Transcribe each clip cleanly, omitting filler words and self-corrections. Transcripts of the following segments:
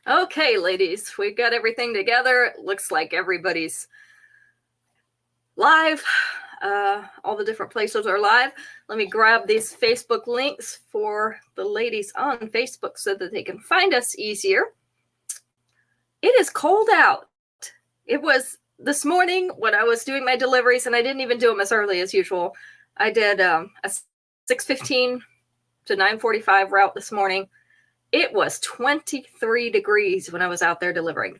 Okay, ladies, we've got everything together. It looks like everybody's live. All the different places are live. Let me grab these Facebook links for the ladies on Facebook so that they can find us easier. It is cold out. It was this morning when I was doing my deliveries, and I didn't even do them as early as usual. I did a 6:15 to 9:45 route this morning. It was 23 degrees when I was out there delivering.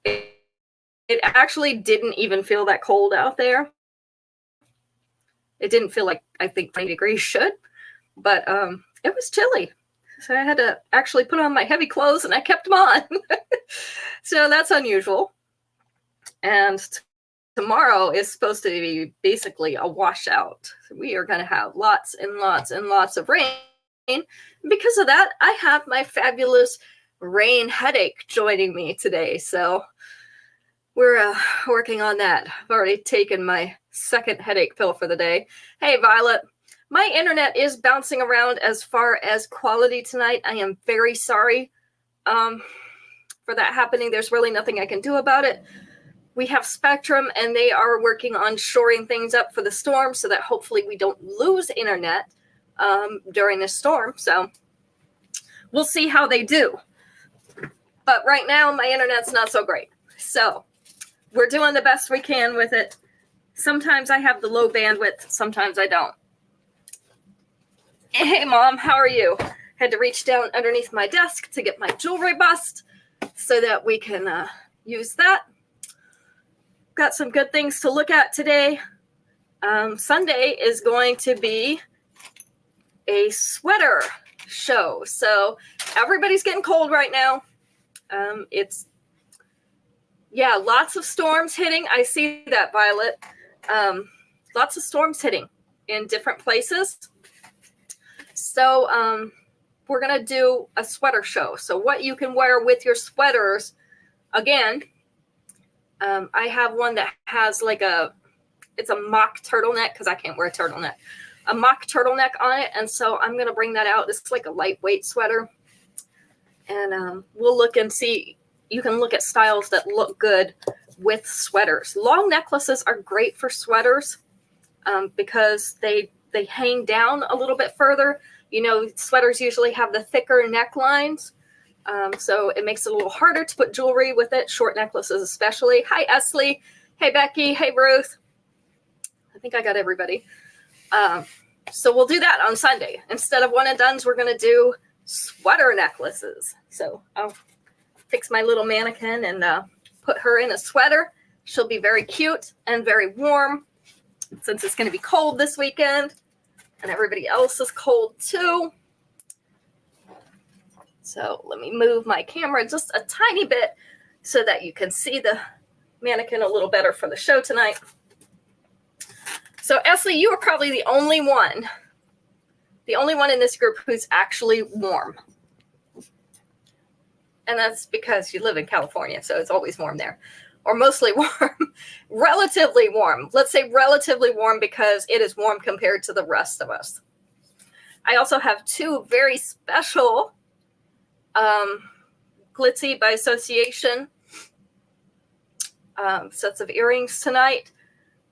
It actually didn't even feel that cold out there. It didn't feel like I think 20 degrees should, but it was chilly. So I had to actually put on my heavy clothes, and I kept them on. So that's unusual. And tomorrow is supposed to be basically a washout. So we are going to have lots and lots and lots of rain. Because of that, I have my fabulous rain headache joining me today. So we're working on that. I've already taken my second headache pill for the day. Hey, Violet, my internet is bouncing around as far as quality tonight. I am very sorry for that happening. There's really nothing I can do about it. We have Spectrum, and they are working on shoring things up for the storm so that hopefully we don't lose internet during this storm. So we'll see how they do. But right now, my internet's not so great. So we're doing the best we can with it. Sometimes I have the low bandwidth. Sometimes I don't. Hey, Mom, how are you? Had to reach down underneath my desk to get my jewelry bust so that we can use that. Got some good things to look at today. Sunday is going to be a sweater show. So everybody's getting cold right now. Lots of storms hitting. I see that, Violet. Lots of storms hitting in different places. So we're going to do a sweater show. So what you can wear with your sweaters, again, I have one that has it's a mock turtleneck because I can't wear a turtleneck. A mock turtleneck on it, and so I'm going to bring that out. It's like a lightweight sweater, and we'll look and see. You can look at styles that look good with sweaters. Long necklaces are great for sweaters because they hang down a little bit further. You know, sweaters usually have the thicker necklines, so it makes it a little harder to put jewelry with it, short necklaces especially. Hi, Esley. Hey, Becky. Hey, Ruth. I think I got everybody. So we'll do that on Sunday. Instead of one and dones, we're going to do sweater necklaces. So I'll fix my little mannequin and put her in a sweater. She'll be very cute and very warm since it's going to be cold this weekend and everybody else is cold too. So let me move my camera just a tiny bit so that you can see the mannequin a little better for the show tonight. So, Esley, you are probably the only one in this group who's actually warm. And that's because you live in California, so it's always warm there. Or mostly warm. Relatively warm. Let's say relatively warm because it is warm compared to the rest of us. I also have two very special Glitzy by Association sets of earrings tonight.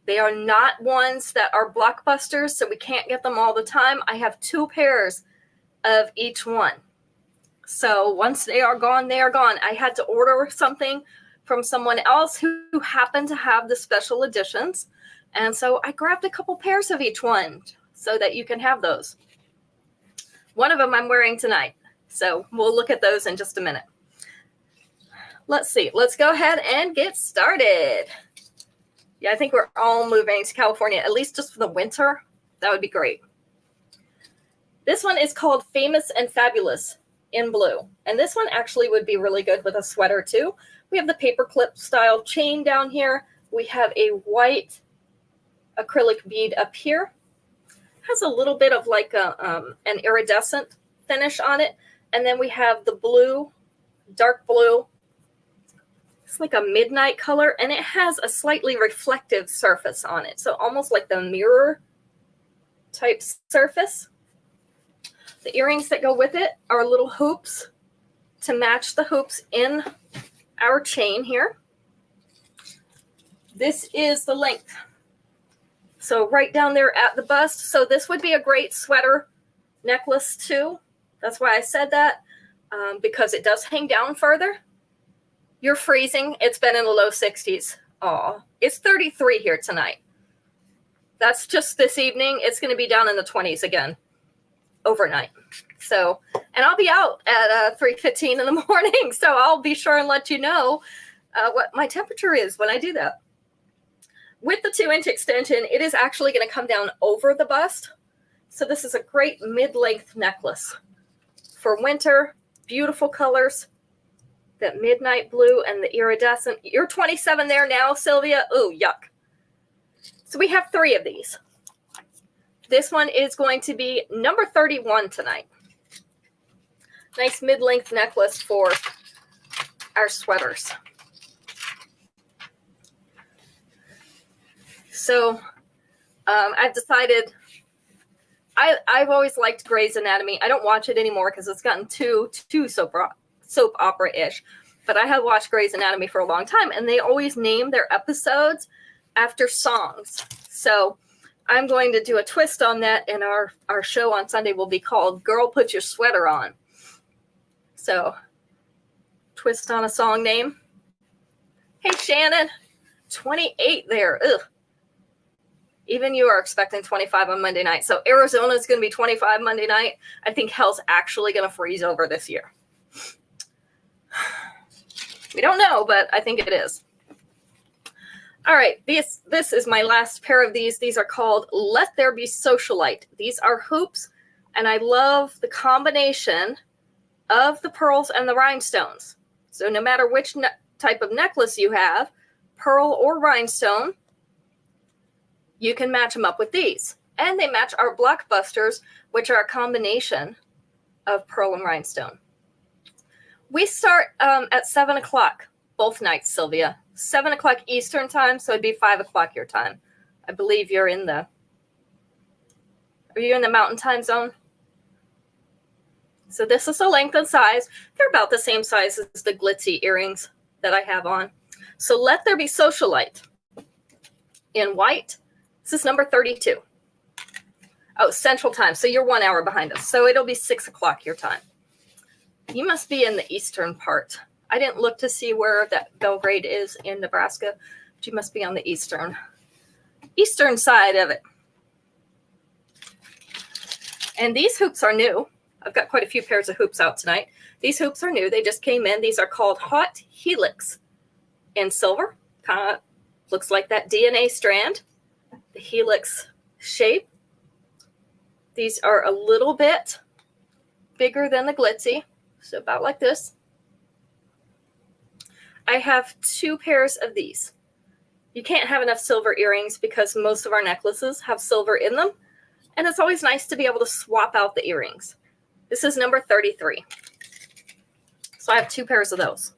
They are not ones that are blockbusters, so we can't get them all the time. I have two pairs of each one. So once they are gone, they are gone. I had to order something from someone else who happened to have the special editions. And so I grabbed a couple pairs of each one so that you can have those. One of them I'm wearing tonight. So we'll look at those in just a minute. Let's see. Let's go ahead and get started. Yeah, I think we're all moving to California, at least just for the winter. That would be great. This one is called Famous and Fabulous in blue. And this one actually would be really good with a sweater too. We have the paperclip style chain down here. We have a white acrylic bead up here. Has a little bit of like an iridescent finish on it. And then we have the blue, dark blue. It's like a midnight color, and it has a slightly reflective surface on it. So almost like the mirror type surface. The earrings that go with it are little hoops to match the hoops in our chain here. This is the length. So right down there at the bust. So this would be a great sweater necklace too. That's why I said that, because it does hang down further. You're freezing. It's been in the low 60s. Oh, it's 33 here tonight. That's just this evening. It's going to be down in the 20s again overnight. So, and I'll be out at 3:15 in the morning. So I'll be sure and let you know what my temperature is when I do that. With the 2-inch extension, it is actually going to come down over the bust. So this is a great mid-length necklace for winter. Beautiful colors. That midnight blue and the iridescent. You're 27 there now, Sylvia. Ooh, yuck. So we have 3 of these. This one is going to be number 31 tonight. Nice mid-length necklace for our sweaters. So I've decided, I've always liked Grey's Anatomy. I don't watch it anymore because it's gotten too soap opera-ish. But I have watched Grey's Anatomy for a long time, and they always name their episodes after songs. So I'm going to do a twist on that, and our show on Sunday will be called Girl Put Your Sweater On. So twist on a song name. Hey, Shannon, 28 there. Ugh. Even you are expecting 25 on Monday night. So Arizona is going to be 25 Monday night. I think hell's actually going to freeze over this year. We don't know, but I think it is. All right, this is my last pair of these. These are called Let There Be Socialite. These are hoops, and I love the combination of the pearls and the rhinestones. So no matter which type of necklace you have, pearl or rhinestone, you can match them up with these. And they match our blockbusters, which are a combination of pearl and rhinestone. We start at 7 o'clock both nights, Sylvia. 7 o'clock Eastern time, so it'd be 5 o'clock your time. I believe you're in the... Are you in the mountain time zone? So this is the length and size. They're about the same size as the glitzy earrings that I have on. So Let There Be Socialite in white. This is number 32. Oh, Central Time. So you're 1 hour behind us. So it'll be 6 o'clock your time. You must be in the eastern part. I didn't look to see where that Belgrade is in Nebraska, but you must be on the eastern side of it. And these hoops are new. I've got quite a few pairs of hoops out tonight. These hoops are new. They just came in. These are called Hot Helix in silver. Kind of looks like that DNA strand, the helix shape. These are a little bit bigger than the glitzy, so about like this. I have 2 pairs of these. You can't have enough silver earrings because most of our necklaces have silver in them, and it's always nice to be able to swap out the earrings. This is number 33. So I have 2 pairs of those.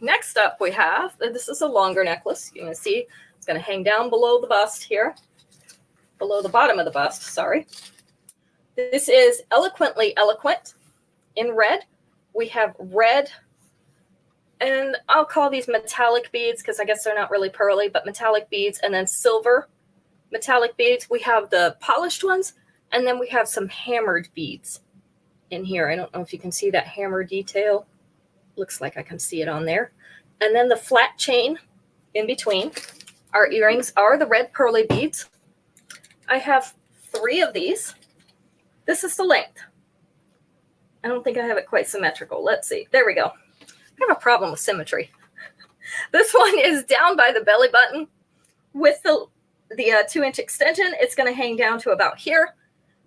Next up we have, this is a longer necklace. You can see it's going to hang down below the bust here. Below the bottom of the bust, sorry. This is Eloquently Eloquent in red. We have red, and I'll call these metallic beads because I guess they're not really pearly, but metallic beads, and then silver metallic beads. We have the polished ones, and then we have some hammered beads in here. I don't know if you can see that hammer detail. Looks like I can see it on there. And then the flat chain in between. Our earrings are the red pearly beads. I have 3 of these. This is the length. I don't think I have it quite symmetrical. Let's see. There we go. I have a problem with symmetry. This one is down by the belly button with the 2-inch extension. It's going to hang down to about here,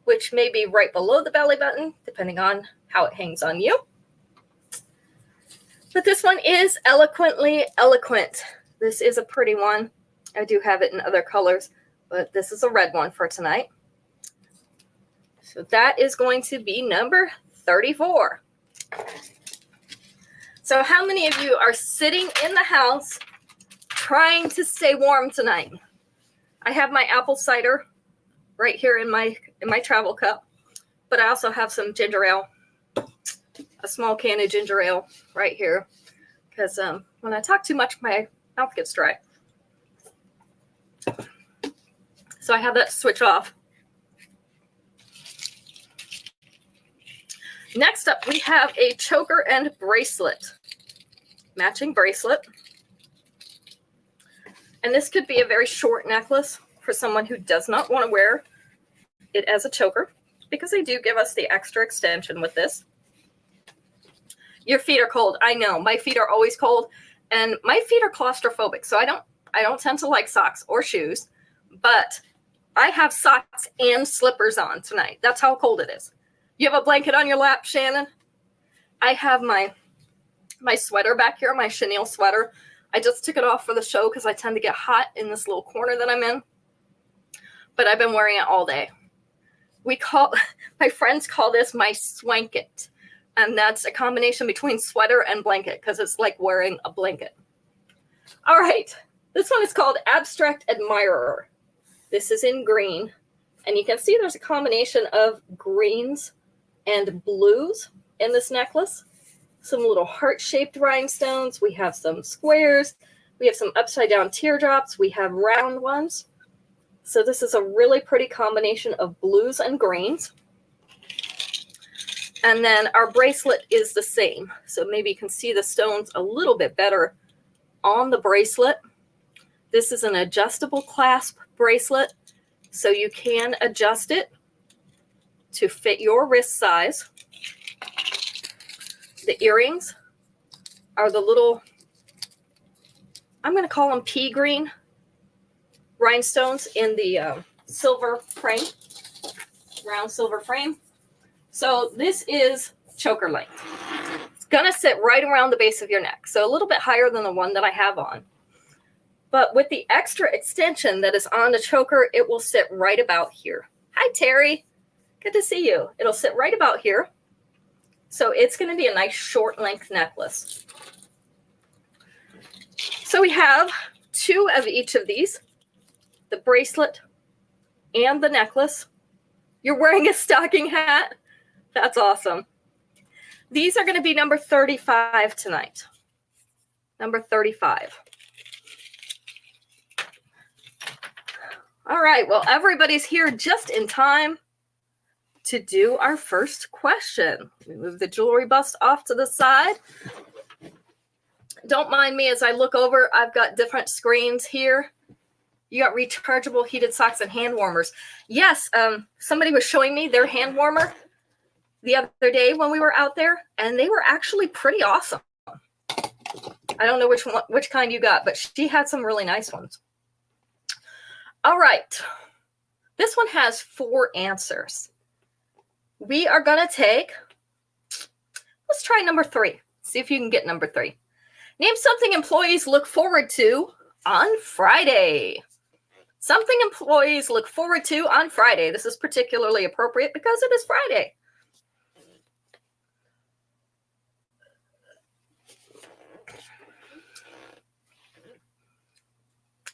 which may be right below the belly button, depending on how it hangs on you. But this one is Eloquently Eloquent. This is a pretty one. I do have it in other colors, but this is a red one for tonight. So that is going to be number 34. So how many of you are sitting in the house trying to stay warm tonight? I have my apple cider right here in my travel cup. But I also have some ginger ale, a small can of ginger ale right here, because when I talk too much, my mouth gets dry. So I have that to switch off. Next up, we have a choker and bracelet. Matching bracelet. And this could be a very short necklace for someone who does not want to wear it as a choker, because they do give us the extra extension with this. Your feet are cold. I know, my feet are always cold, and my feet are claustrophobic, so I don't tend to like socks or shoes, but I have socks and slippers on tonight. That's how cold it is. You have a blanket on your lap, Shannon? I have my sweater back here, my chenille sweater. I just took it off for the show because I tend to get hot in this little corner that I'm in, but I've been wearing it all day. My friends call this my swanket, and that's a combination between sweater and blanket because it's like wearing a blanket. All right, this one is called Abstract Admirer. This is in green, and you can see there's a combination of greens and blues in this necklace. Some little heart-shaped rhinestones. We have some squares. We have some upside-down teardrops. We have round ones. So this is a really pretty combination of blues and greens. And then our bracelet is the same. So maybe you can see the stones a little bit better on the bracelet. This is an adjustable clasp bracelet, so you can adjust it to fit your wrist size. The earrings are the little, I'm going to call them pea green rhinestones in the silver frame, round silver frame. So this is choker length. It's going to sit right around the base of your neck, so a little bit higher than the one that I have on. But with the extra extension that is on the choker, it will sit right about here. Hi, Terry. Good to see you. It'll sit right about here. So it's going to be a nice short length necklace. So we have two of each of these, the bracelet and the necklace. You're wearing a stocking hat? That's awesome. These are going to be number 35 tonight. Number 35. All right, well, everybody's here just in time to do our first question. We move the jewelry bust off to the side. Don't mind me as I look over. I've got different screens here. You got rechargeable heated socks and hand warmers. Yes, somebody was showing me their hand warmer the other day when we were out there, and they were actually pretty awesome. I don't know which kind you got, but she had some really nice ones. All right. This one has 4 answers. We are going to take, let's try number 3. See if you can get number 3. Name something employees look forward to on Friday. Something employees look forward to on Friday. This is particularly appropriate because it is Friday.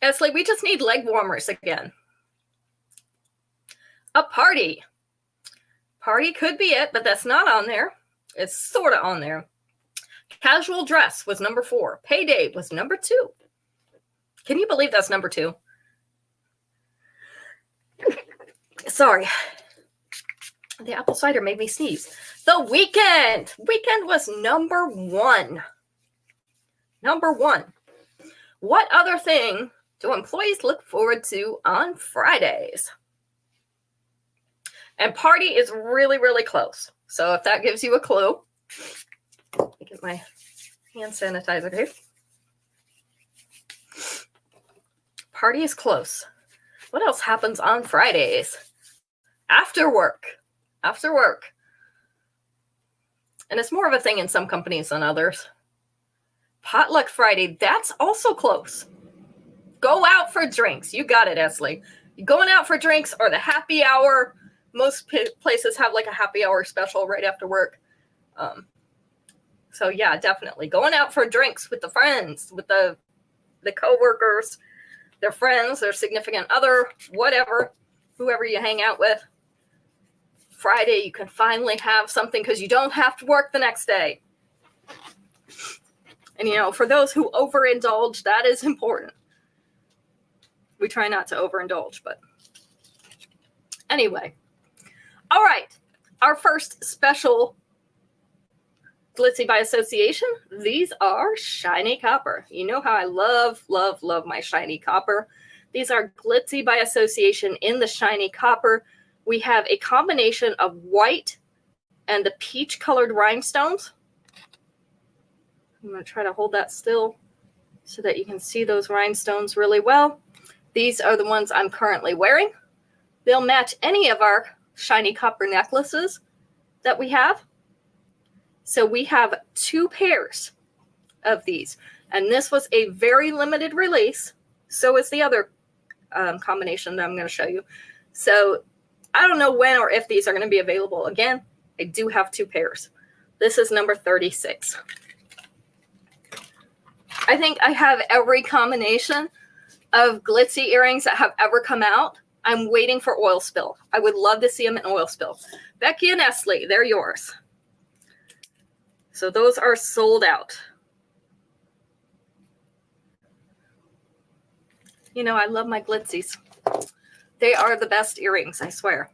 Esley, we just need leg warmers again. A party. Party could be it, but that's not on there. It's sort of on there. Casual dress was number 4. Payday was number 2. Can you believe that's number 2? Sorry. The apple cider made me sneeze. The weekend. Weekend was number 1. Number 1. What other thing do employees look forward to on Fridays? And party is really, really close. So if that gives you a clue, let me get my hand sanitizer here. Party is close. What else happens on Fridays? After work. After work. And it's more of a thing in some companies than others. Potluck Friday, that's also close. Go out for drinks. You got it, Esley. Going out for drinks or the happy hour. Most places have like a happy hour special right after work. So yeah, definitely. Going out for drinks with the friends, with the coworkers, their friends, their significant other, whatever, whoever you hang out with. Friday, you can finally have something because you don't have to work the next day. And, you know, for those who overindulge, that is important. We try not to overindulge, but anyway. All right. Our first special glitzy by association. These are shiny copper. You know how I love, love, love my shiny copper. These are glitzy by association in the shiny copper. We have a combination of white and the peach colored rhinestones. I'm going to try to hold that still so that you can see those rhinestones really well. These are the ones I'm currently wearing. They'll match any of our shiny copper necklaces that we have. So we have 2 pairs of these. And this was a very limited release. So is the other combination that I'm going to show you. So I don't know when or if these are going to be available again. I do have 2 pairs. This is number 36. I think I have every combination of glitzy earrings that have ever come out. I'm waiting for oil spill. I would love to see them in oil spill. Becky and Esley, they're yours. So those are sold out. You know, I love my glitzies. They are the best earrings, I swear.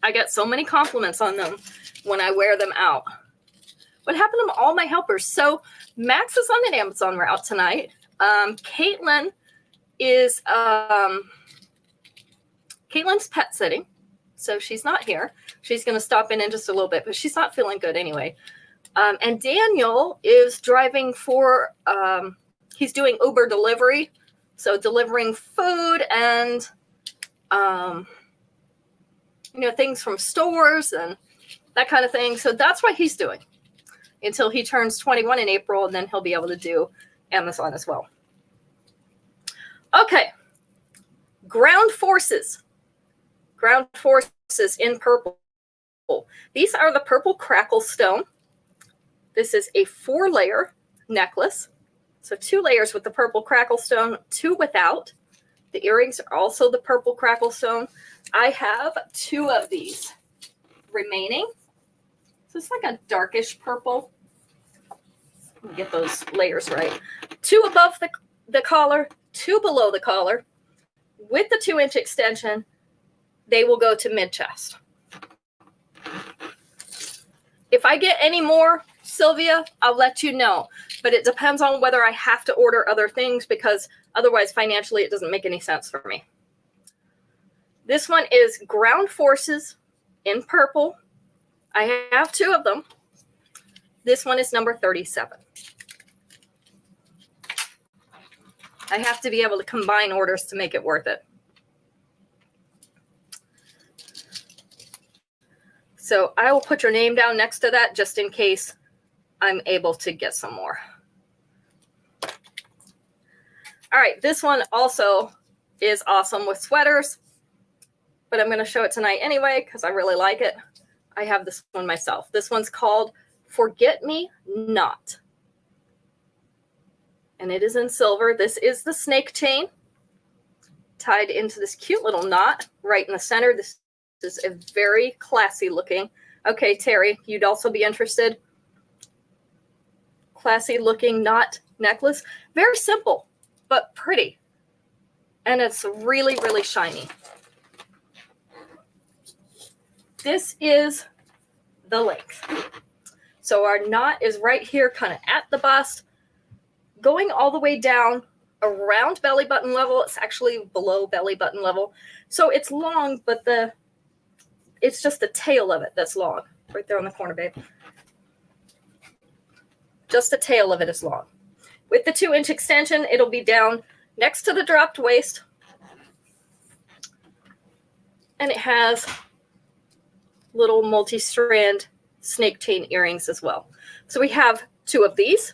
I get so many compliments on them when I wear them out. What happened to all my helpers? So Max is on an Amazon route tonight. Caitlin is Caitlin's pet sitting, so she's not here. She's going to stop in just a little bit, but she's not feeling good anyway. And Daniel is driving for he's doing Uber delivery, so delivering food and you know, things from stores and that kind of thing. So that's what he's doing until he turns 21 in April, and then he'll be able to do Amazon as well. Okay. Ground Forces. Ground Forces in purple. These are the purple crackle stone. This is a 4-layer necklace. So 2 layers with the purple crackle stone, 2 without. The earrings are also the purple crackle stone. I have 2 of these remaining. So it's like a darkish purple. Let me get those layers right. 2 above the collar, 2 below the collar. With the 2-inch extension, they will go to mid-chest. If I get any more, Sylvia, I'll let you know. But it depends on whether I have to order other things, because otherwise financially it doesn't make any sense for me. This one is Ground Forces in purple. I have 2 of them. This one is number 37. I have to be able to combine orders to make it worth it. So I will put your name down next to that just in case I'm able to get some more. All right, this one also is awesome with sweaters, but I'm going to show it tonight anyway because I really like it. I have this one myself. This one's called Forget Me Not. And it is in silver. This is the snake chain tied into this cute little knot right in the center. This is a very classy looking. Okay, Terry, you'd also be interested. Classy looking knot necklace. Very simple, but pretty. And it's really, really shiny. This is the length. So our knot is right here, kind of at the bust, going all the way down around belly button level. It's actually below belly button level. So it's long, but it's just the tail of it that's long. Right there on the corner, babe. Just the tail of it is long. With the 2-inch extension, it'll be down next to the dropped waist. And it has little multi-strand snake chain earrings as well. So we have 2 of these.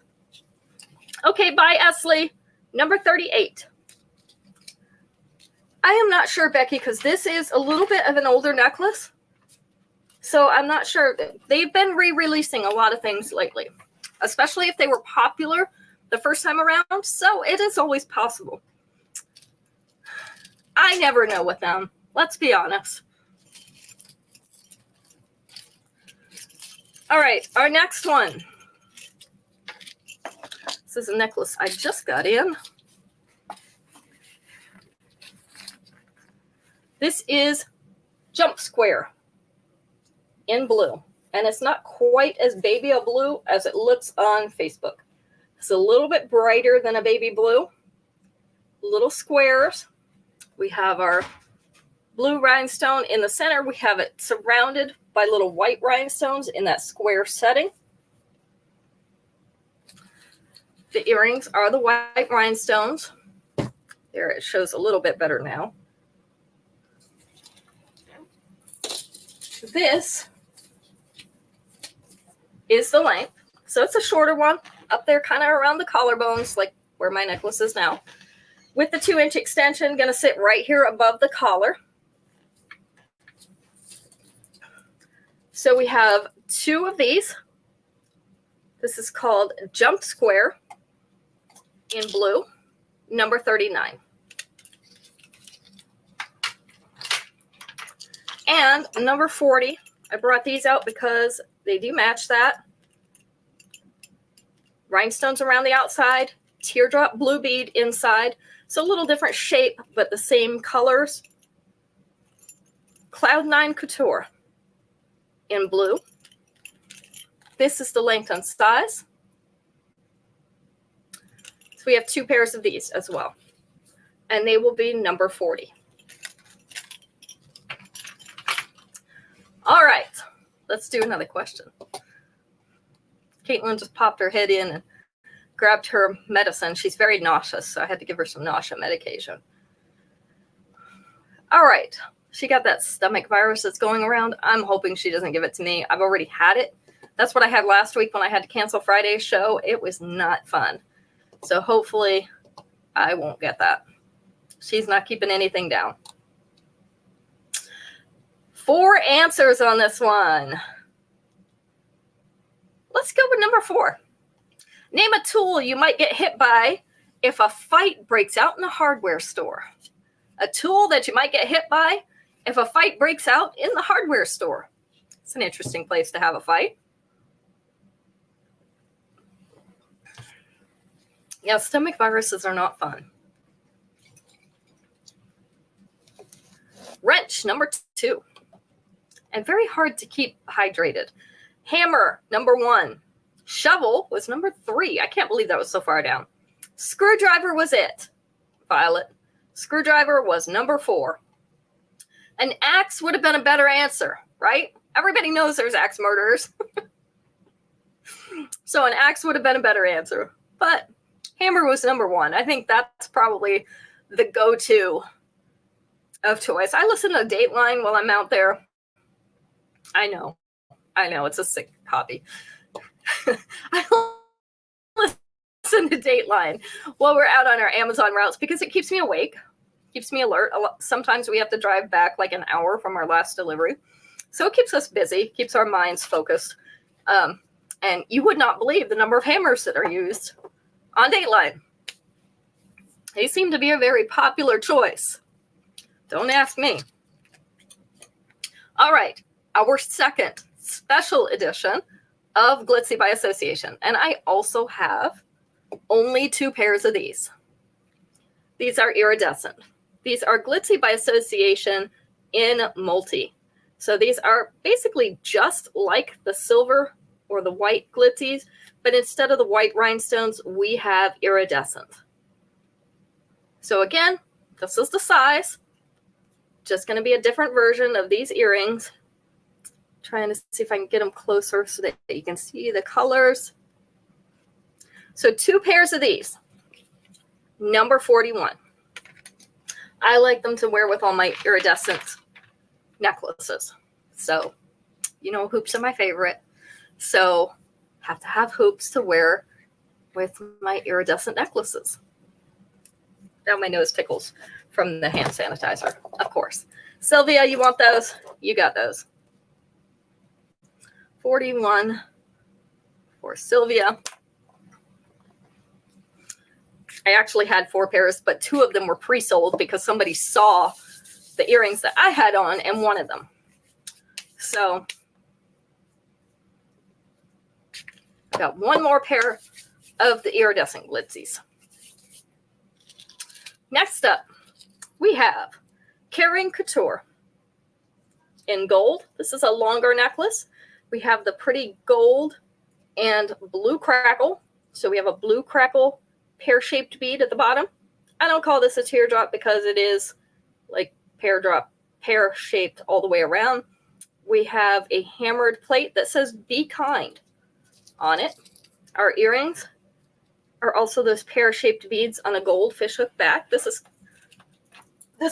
Okay, bye, Esley. Number 38. I am not sure, Becky, because this is a little bit of an older necklace. So I'm not sure. They've been re-releasing a lot of things lately, especially if they were popular the first time around. So it is always possible. I never know with them. Let's be honest. All right, our next one. This is a necklace I just got in. This is Jump Square in blue. And it's not quite as baby a blue as it looks on Facebook. It's a little bit brighter than a baby blue. Little squares. We have our blue rhinestone in the center. We have it surrounded by little white rhinestones in that square setting. The earrings are the white rhinestones. There, it shows a little bit better now. This is the length. So it's a shorter one up there kind of around the collarbones, like where my necklace is now. With the 2-inch extension, going to sit right here above the collar. So we have 2 of these. This is called Jump Square in blue, number 39. And number 40, I brought these out because they do match that. Rhinestones around the outside, teardrop blue bead inside. So a little different shape, but the same colors. Cloud 9 Couture in blue. This is the length and size. So we have 2 pairs of these as well. And they will be number 40. All right, let's do another question. Caitlin just popped her head in and grabbed her medicine. She's very nauseous, so I had to give her some nausea medication. All right, she got that stomach virus that's going around. I'm hoping she doesn't give it to me. I've already had it. That's what I had last week when I had to cancel Friday's show. It was not fun. So hopefully I won't get that. She's not keeping anything down. 4 answers on this one. Let's go with number 4. Name a tool you might get hit by if a fight breaks out in a hardware store. A tool that you might get hit by if a fight breaks out in the hardware store. It's an interesting place to have a fight. Yeah, stomach viruses are not fun. Wrench, number 2. And very hard to keep hydrated. Hammer, number 1. Shovel was number 3. I can't believe that was so far down. Screwdriver was it. Violet. Screwdriver was number 4. An axe would have been a better answer, right? Everybody knows there's axe murderers. So an axe would have been a better answer. But hammer was number 1. I think that's probably the go-to of choice. I listen to Dateline while I'm out there. I know, it's a sick hobby. I listen to Dateline while we're out on our Amazon routes because it keeps me awake, keeps me alert. Sometimes we have to drive back like an hour from our last delivery. So it keeps us busy, keeps our minds focused. And you would not believe the number of hammers that are used on Dateline. They seem to be a very popular choice. Don't ask me. All right. Our second special edition of Glitzy by Association. And I also have only 2 pairs of these. These are iridescent. These are Glitzy by Association in multi. So these are basically just like the silver or the white glitzies, but instead of the white rhinestones, we have iridescent. So again, this is the size. Just going to be a different version of these earrings. Trying to see if I can get them closer so that you can see the colors. So 2 pairs of these. Number 41. I like them to wear with all my iridescent necklaces. So, you know, hoops are my favorite. So, have to have hoops to wear with my iridescent necklaces. Now my nose tickles from the hand sanitizer, of course. Sylvia, you want those? You got those. 41 for Sylvia. I actually had 4 pairs, but 2 of them were pre-sold because somebody saw the earrings that I had on and wanted them. So I got one more pair of the iridescent glitzies. Next up, we have Karen Couture in gold. This is a longer necklace. We have the pretty gold and blue crackle. So we have a blue crackle pear-shaped bead at the bottom. I don't call this a teardrop because it is like pear-shaped all the way around. We have a hammered plate that says "Be Kind" on it. Our earrings are also those pear-shaped beads on a gold fishhook back. This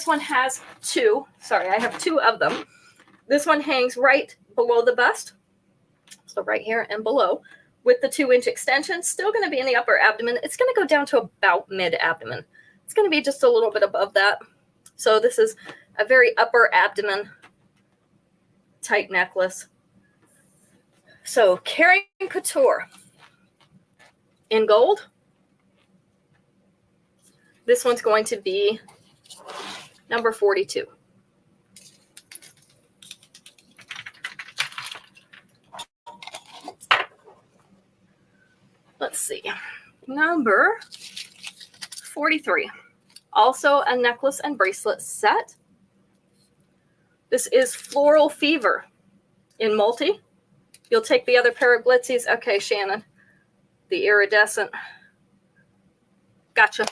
one has two. Sorry, I have two of them. This one hangs right below the bust, so right here and below, with the 2-inch extension. Still going to be in the upper abdomen. It's going to go down to about mid-abdomen. It's going to be just a little bit above that. So this is a very upper abdomen tight necklace. So Karen Couture in gold. This one's going to be number 42. Let's see. Number 43. Also a necklace and bracelet set. This is Floral Fever in multi. You'll take the other pair of glitzies. Okay, Shannon. The iridescent. Gotcha.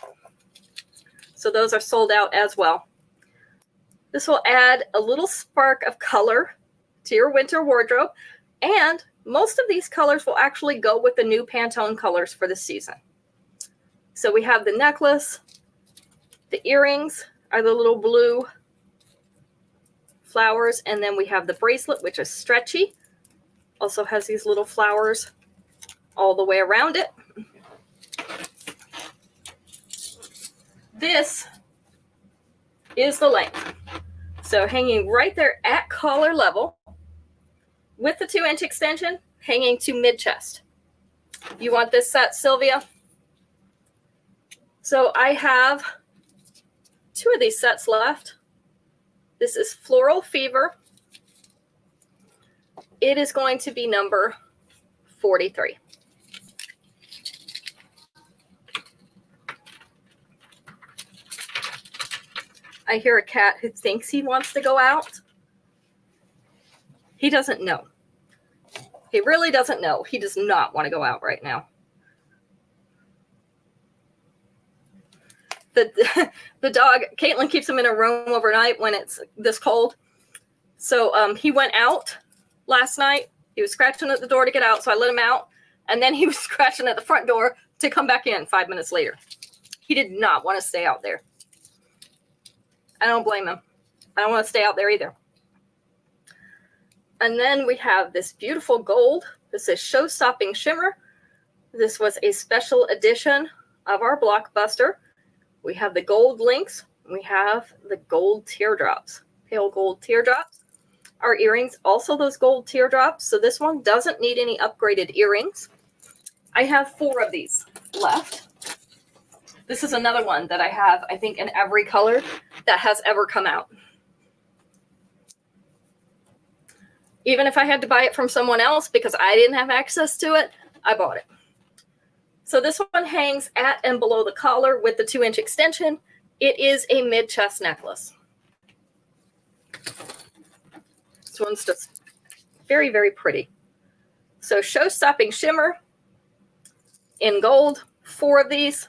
So those are sold out as well. This will add a little spark of color to your winter wardrobe. And most of these colors will actually go with the new Pantone colors for the season. So we have the necklace. The earrings are the little blue flowers. And then we have the bracelet, which is stretchy. Also has these little flowers all the way around it. This is the length. So hanging right there at collar level with the 2-inch extension hanging to mid-chest. You want this set, Sylvia? So I have 2 of these sets left. This is Floral Fever. It is going to be number 43. I hear a cat who thinks he wants to go out. He doesn't know. He really doesn't know. He does not want to go out right now. The dog, Caitlin keeps him in a room overnight when it's this cold. So he went out last night. He was scratching at the door to get out, so I let him out. And then he was scratching at the front door to come back in 5 minutes later. He did not want to stay out there. I don't blame him. I don't want to stay out there either. And then we have this beautiful gold. This is Show-Stopping Shimmer. This was a special edition of our Blockbuster. We have the gold links. We have the gold teardrops, pale gold teardrops. Our earrings, also those gold teardrops. So this one doesn't need any upgraded earrings. I have 4 of these left. This is another one that I have, I think, in every color that has ever come out. Even if I had to buy it from someone else because I didn't have access to it, I bought it. So this one hangs at and below the collar with the 2-inch extension. It is a mid-chest necklace. This one's just very, very pretty. So Show-Stopping Shimmer in gold, 4 of these.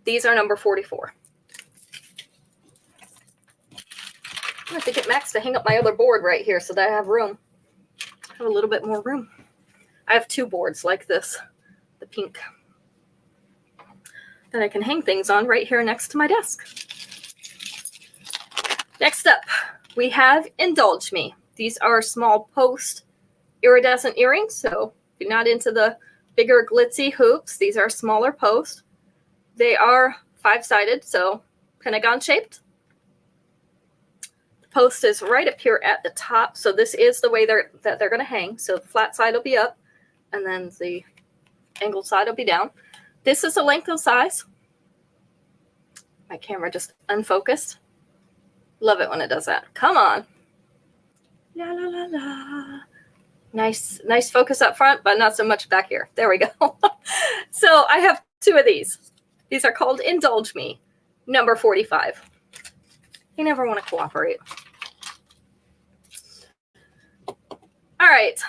These are number 44. I have to get Max to hang up my other board right here so that I have room. I have a little bit more room. I have 2 boards like this, the pink, that I can hang things on right here next to my desk. Next up, we have Indulge Me. These are small post iridescent earrings. So if you're not into the bigger glitzy hoops, these are smaller post. They are 5-sided, so pentagon shaped. The post is right up here at the top. So this is the way they're going to hang. So the flat side will be up and then the angled side will be down. This is the length of size. My camera just unfocused. Love it when it does that. Come on. La la la la. Nice focus up front, but not so much back here. There we go. So I have 2 of these. These are called Indulge Me, number 45. You never want to cooperate. All right.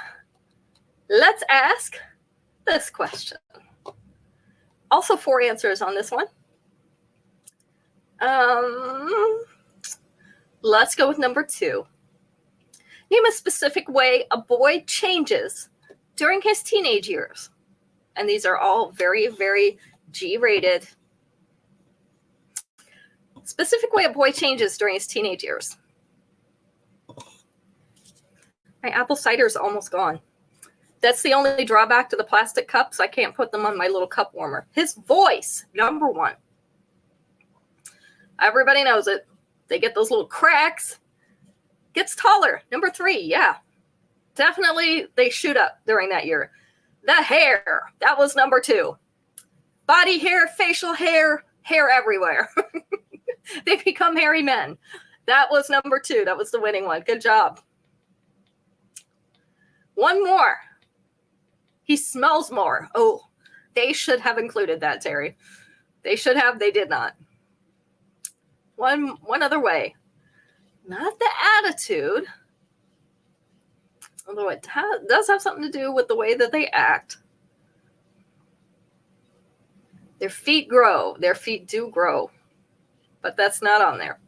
Let's ask this question. Also 4 answers on this one. Let's go with number 2. Name a specific way a boy changes during his teenage years. And these are all very, very G-rated. Specific way a boy changes during his teenage years. My apple cider is almost gone. That's the only drawback to the plastic cups. I can't put them on my little cup warmer. His voice, number 1. Everybody knows it. They get those little cracks. Gets taller. Number 3, yeah. Definitely they shoot up during that year. The hair, that was number 2. Body hair, facial hair, hair everywhere. They become hairy men. That was number 2. That was the winning one. Good job. One more. He smells more. Oh, they should have included that, Terry. They should have. They did not. One other way. Not the attitude, although it does have something to do with the way that they act. Their feet grow. Their feet do grow, but that's not on there.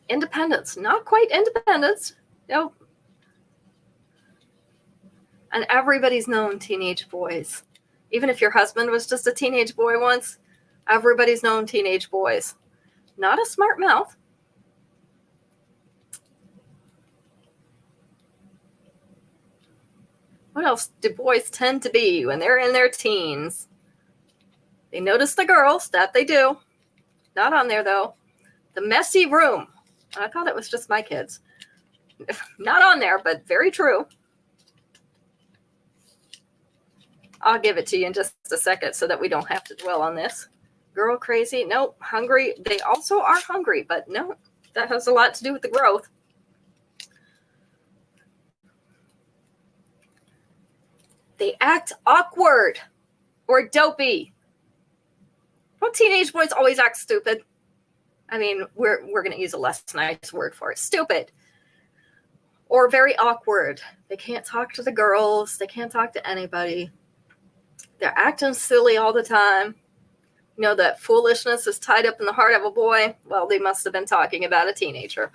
Independence. Not quite independence. Nope. And everybody's known teenage boys. Even if your husband was just a teenage boy once, everybody's known teenage boys. Not a smart mouth. What else do boys tend to be when they're in their teens? They notice the girls. That they do. Not on there, though. The messy room. I thought it was just my kids. Not on there, but very true. I'll give it to you in just a second so that we don't have to dwell on this. Girl crazy. Nope. Hungry. They also are hungry, but no, that has a lot to do with the growth. They act awkward or dopey. Well, teenage boys always act stupid. I mean, we're going to use a less nice word for it. Stupid. Or very awkward. They can't talk to the girls. They can't talk to anybody. They're acting silly all the time. You know, that foolishness is tied up in the heart of a boy. Well, they must have been talking about a teenager.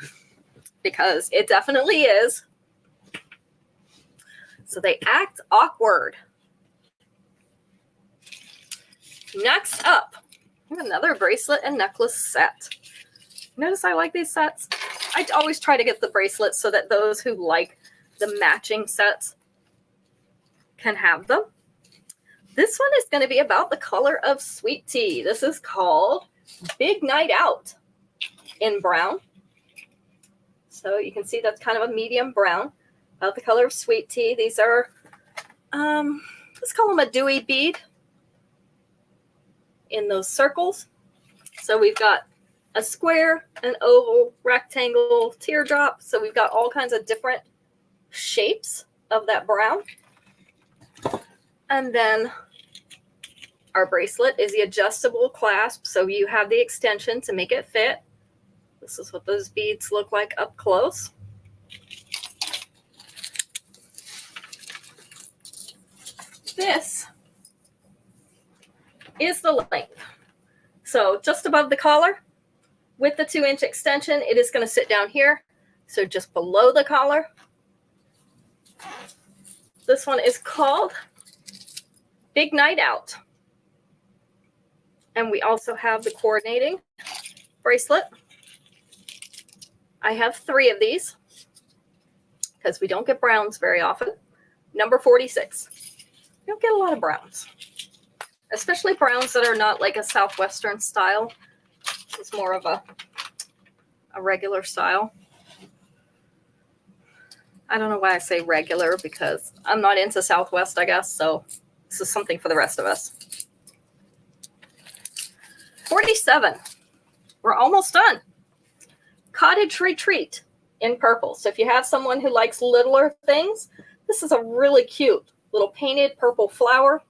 Because it definitely is. So they act awkward. Next up, another bracelet and necklace set. Notice I like these sets. I always try to get the bracelets so that those who like the matching sets can have them. This one is going to be about the color of sweet tea. This is called Big Night Out in brown. So you can see that's kind of a medium brown. About the color of sweet tea. These are, let's call them a dewy bead in those circles. So we've got a square, an oval, rectangle, teardrop. So we've got all kinds of different shapes of that brown. And then our bracelet is the adjustable clasp. So you have the extension to make it fit. This is what those beads look like up close. This is the length. So just above the collar with the 2-inch extension, it is going to sit down here. So just below the collar. This one is called Big Night Out. And we also have the coordinating bracelet. I have 3 of these because we don't get browns very often. Number 46. You don't get a lot of browns, especially browns that are not like a Southwestern style. It's more of a regular style. I don't know why I say regular because I'm not into Southwest, I guess. So this is something for the rest of us. 47. We're almost done. Cottage Retreat in purple. So if you have someone who likes littler things, this is a really cute little painted purple flower.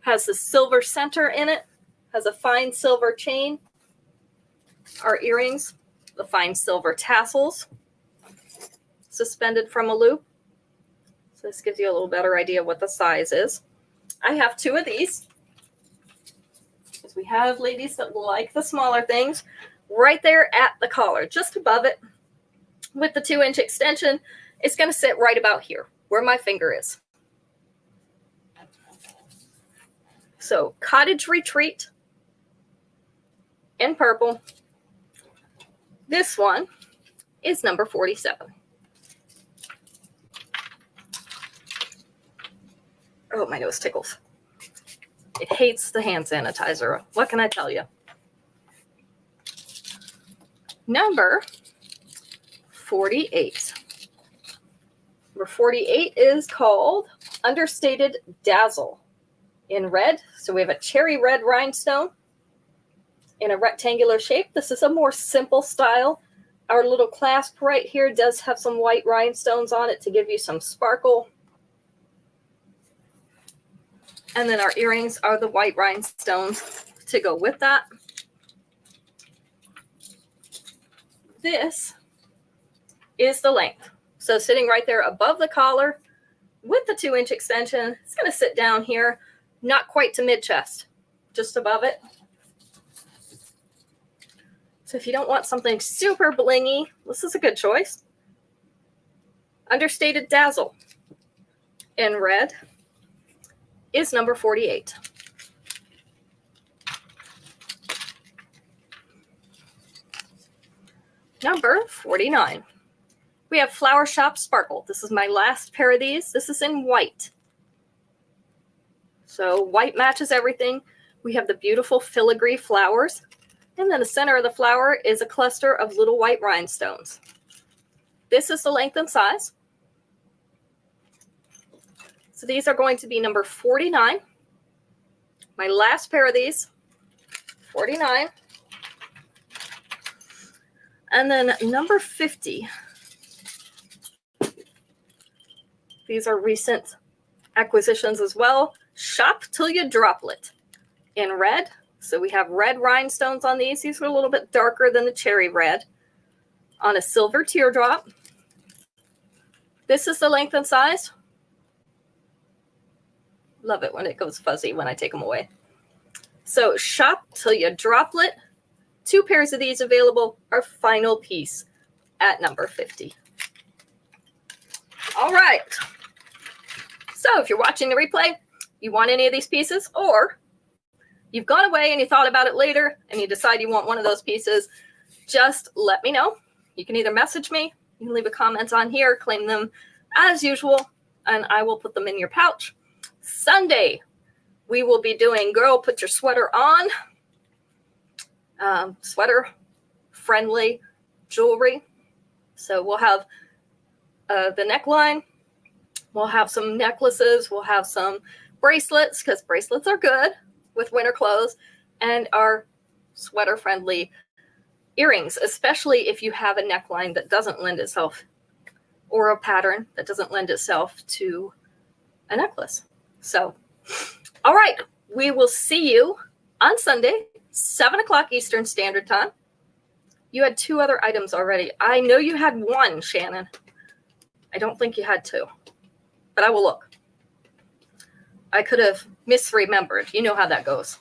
Has the silver center in it, has a fine silver chain. Our earrings, the fine silver tassels suspended from a loop. So this gives you a little better idea what the size is. I have 2 of these because we have ladies that like the smaller things. Right there at the collar, just above it, with the 2-inch extension, it's going to sit right about here where my finger is. So Cottage Retreat in purple. This one is number 47. Oh, my nose tickles. It hates the hand sanitizer. What can I tell you? Number 48. Number 48 is called Understated Dazzle in red. So we have a cherry red rhinestone in a rectangular shape. This is a more simple style. Our little clasp right here does have some white rhinestones on it to give you some sparkle. And then our earrings are the white rhinestones to go with that. This is the length. So sitting right there above the collar with the 2-inch extension, it's going to sit down here, not quite to mid-chest, just above it. So if you don't want something super blingy, this is a good choice. Understated Dazzle in red is number 48. Number 49. We have Flower Shop Sparkle. This is my last pair of these. This is in white. So white matches everything. We have the beautiful filigree flowers. And then the center of the flower is a cluster of little white rhinestones. This is the length and size. So these are going to be number 49. My last pair of these, 49. And then number 50. These are recent acquisitions as well. Shop Till You Droplet in red. So we have red rhinestones on these. These are a little bit darker than the cherry red on a silver teardrop. This is the length and size. Love it when it goes fuzzy when I take them away. So Shop Till You Droplet. 2 pairs of these available. Our final piece at number 50. All right. So if you're watching the replay, you want any of these pieces, or you've gone away and you thought about it later and you decide you want one of those pieces, just let me know. You can either message me, you can leave a comment on here, claim them as usual, and I will put them in your pouch. Sunday, we will be doing Girl Put Your Sweater On. Sweater friendly jewelry. So we'll have the neckline. We'll have some necklaces. We'll have some bracelets, because bracelets are good with winter clothes, and our sweater friendly earrings, especially if you have a neckline that doesn't lend itself, or a pattern that doesn't lend itself to a necklace. So, all right, we will see you on Sunday, 7 o'clock Eastern Standard Time. You had 2 other items already. I know you had 1, Shannon. I don't think you had 2, but I will look. I could have misremembered. You know how that goes.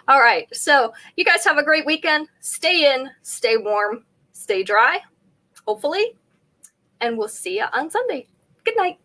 All right, so you guys have a great weekend. Stay in, stay warm, stay dry, hopefully, and we'll see you on Sunday. Good night.